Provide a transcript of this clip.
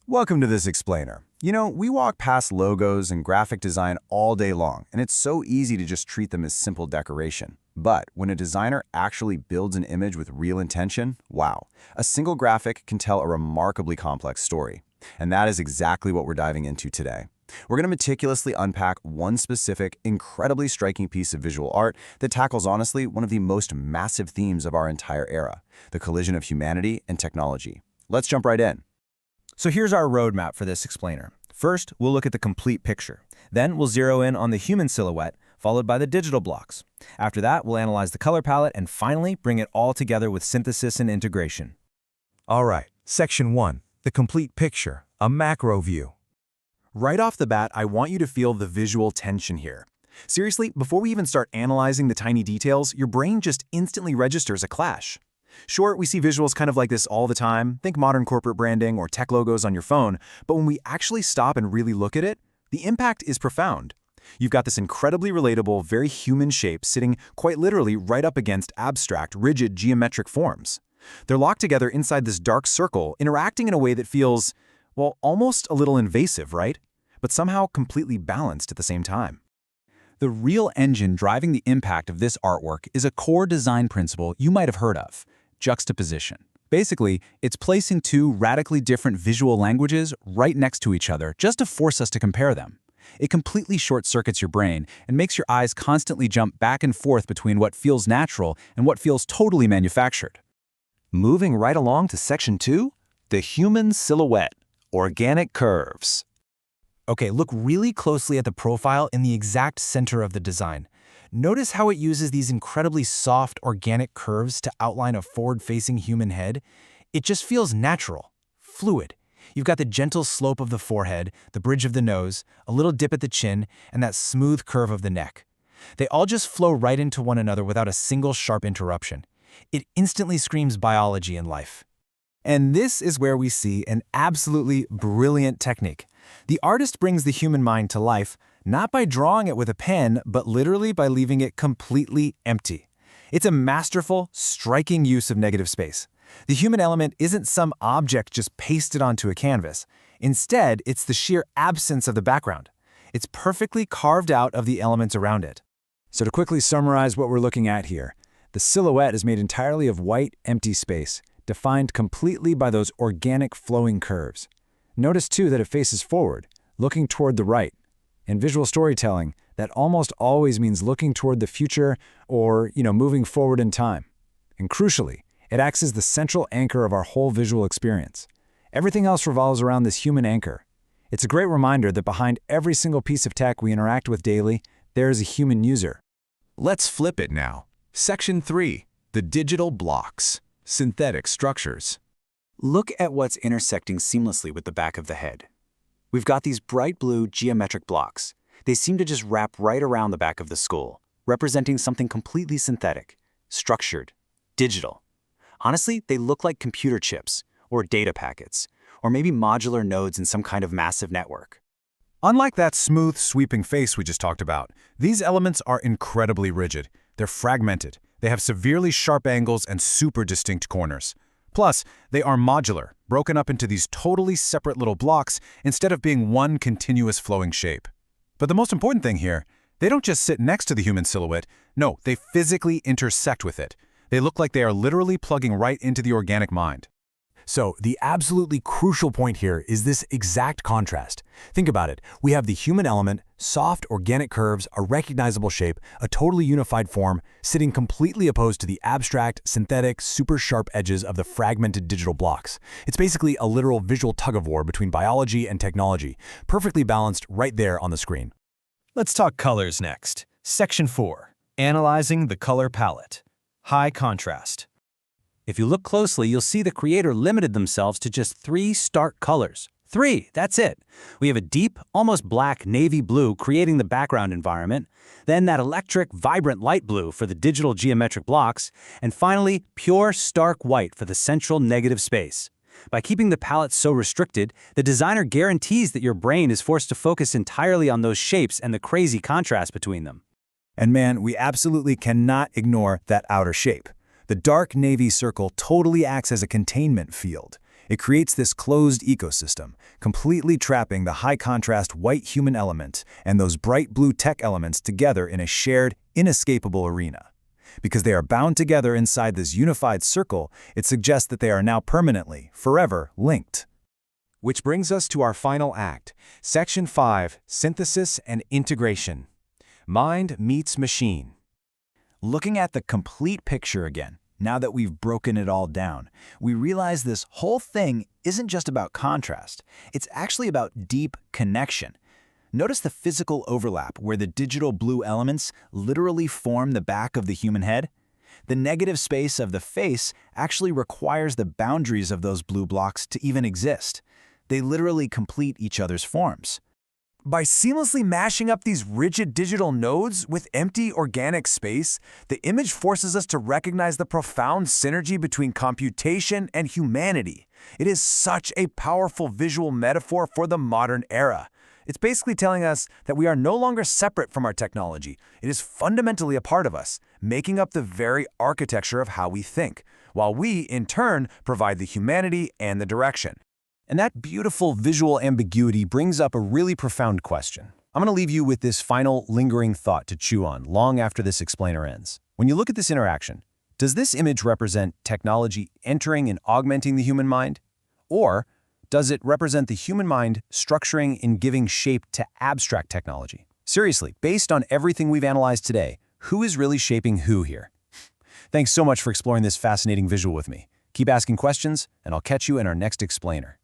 Welcome to this explainer. We walk past logos and graphic design all day long, and it's so easy to just treat them as simple decoration. But when a designer actually builds an image with real intention, wow, a single graphic can tell a remarkably complex story. And that is exactly what we're diving into today. We're going to meticulously unpack one specific, incredibly striking piece of visual art that tackles, honestly, one of the most massive themes of our entire era, the collision of humanity and technology. Let's jump right in. So here's our roadmap for this explainer. First, we'll look at the complete picture. Then we'll zero in on the human silhouette, followed by the digital blocks. After that, we'll analyze the color palette and finally bring it all together with synthesis and integration. All right, Section 1, the complete picture, a macro view. Right off the bat, I want you to feel the visual tension here. Seriously, before we even start analyzing the tiny details, your brain just instantly registers a clash. Sure, we see visuals kind of like this all the time, think modern corporate branding or tech logos on your phone, but when we actually stop and really look at it, the impact is profound. You've got this incredibly relatable, very human shape sitting quite literally right up against abstract, rigid geometric forms. They're locked together inside this dark circle, interacting in a way that feels, well, almost a little invasive, right? But somehow completely balanced at the same time. The real engine driving the impact of this artwork is a core design principle you might have heard of: juxtaposition. Basically, it's placing two radically different visual languages right next to each other just to force us to compare them. It completely short-circuits your brain and makes your eyes constantly jump back and forth between what feels natural and what feels totally manufactured. Moving right along to Section 2, the human silhouette, organic curves. Okay, look really closely at the profile in the exact center of the design. Notice how it uses these incredibly soft, organic curves to outline a forward-facing human head. It just feels natural, fluid. You've got the gentle slope of the forehead, the bridge of the nose, a little dip at the chin, and that smooth curve of the neck. They all just flow right into one another without a single sharp interruption. It instantly screams biology and life. And this is where we see an absolutely brilliant technique. The artist brings the human mind to life, not by drawing it with a pen, but literally by leaving it completely empty. It's a masterful, striking use of negative space. The human element isn't some object just pasted onto a canvas. Instead, it's the sheer absence of the background. It's perfectly carved out of the elements around it. So to quickly summarize what we're looking at here, the silhouette is made entirely of white, empty space, defined completely by those organic flowing curves. Notice too that it faces forward, looking toward the right. In visual storytelling, that almost always means looking toward the future or, moving forward in time. And crucially, it acts as the central anchor of our whole visual experience. Everything else revolves around this human anchor. It's a great reminder that behind every single piece of tech we interact with daily, there is a human user. Let's flip it now. Section 3, the digital blocks, synthetic structures. Look at what's intersecting seamlessly with the back of the head. We've got these bright blue geometric blocks. They seem to just wrap right around the back of the skull, representing something completely synthetic, structured, digital. Honestly, they look like computer chips, or data packets, or maybe modular nodes in some kind of massive network. Unlike that smooth, sweeping face we just talked about, these elements are incredibly rigid. They're fragmented. They have severely sharp angles and super distinct corners. Plus, they are modular, broken up into these totally separate little blocks instead of being one continuous flowing shape. But the most important thing here, they don't just sit next to the human silhouette. No, they physically intersect with it. They look like they are literally plugging right into the organic mind. So the absolutely crucial point here is this exact contrast. Think about it. We have the human element, soft organic curves, a recognizable shape, a totally unified form, sitting completely opposed to the abstract, synthetic, super sharp edges of the fragmented digital blocks. It's basically a literal visual tug-of-war between biology and technology, perfectly balanced right there on the screen. Let's talk colors next. Section 4, analyzing the color palette. High contrast. If you look closely, you'll see the creator limited themselves to just 3 stark colors. 3, that's it. We have a deep, almost black navy blue creating the background environment, then that electric, vibrant light blue for the digital geometric blocks, and finally, pure, stark white for the central negative space. By keeping the palette so restricted, the designer guarantees that your brain is forced to focus entirely on those shapes and the crazy contrast between them. And man, we absolutely cannot ignore that outer shape. The dark navy circle totally acts as a containment field. It creates this closed ecosystem, completely trapping the high-contrast white human element and those bright blue tech elements together in a shared, inescapable arena. Because they are bound together inside this unified circle, it suggests that they are now permanently, forever, linked. Which brings us to our final act, Section 5, Synthesis and Integration. Mind meets machine. Looking at the complete picture again, now that we've broken it all down, we realize this whole thing isn't just about contrast. It's actually about deep connection. Notice the physical overlap where the digital blue elements literally form the back of the human head? The negative space of the face actually requires the boundaries of those blue blocks to even exist. They literally complete each other's forms. By seamlessly mashing up these rigid digital nodes with empty organic space, the image forces us to recognize the profound synergy between computation and humanity. It is such a powerful visual metaphor for the modern era. It's basically telling us that we are no longer separate from our technology. It is fundamentally a part of us, making up the very architecture of how we think, while we, in turn, provide the humanity and the direction. And that beautiful visual ambiguity brings up a really profound question. I'm going to leave you with this final lingering thought to chew on long after this explainer ends. When you look at this interaction, does this image represent technology entering and augmenting the human mind? Or does it represent the human mind structuring and giving shape to abstract technology? Seriously, based on everything we've analyzed today, who is really shaping who here? Thanks so much for exploring this fascinating visual with me. Keep asking questions, and I'll catch you in our next explainer.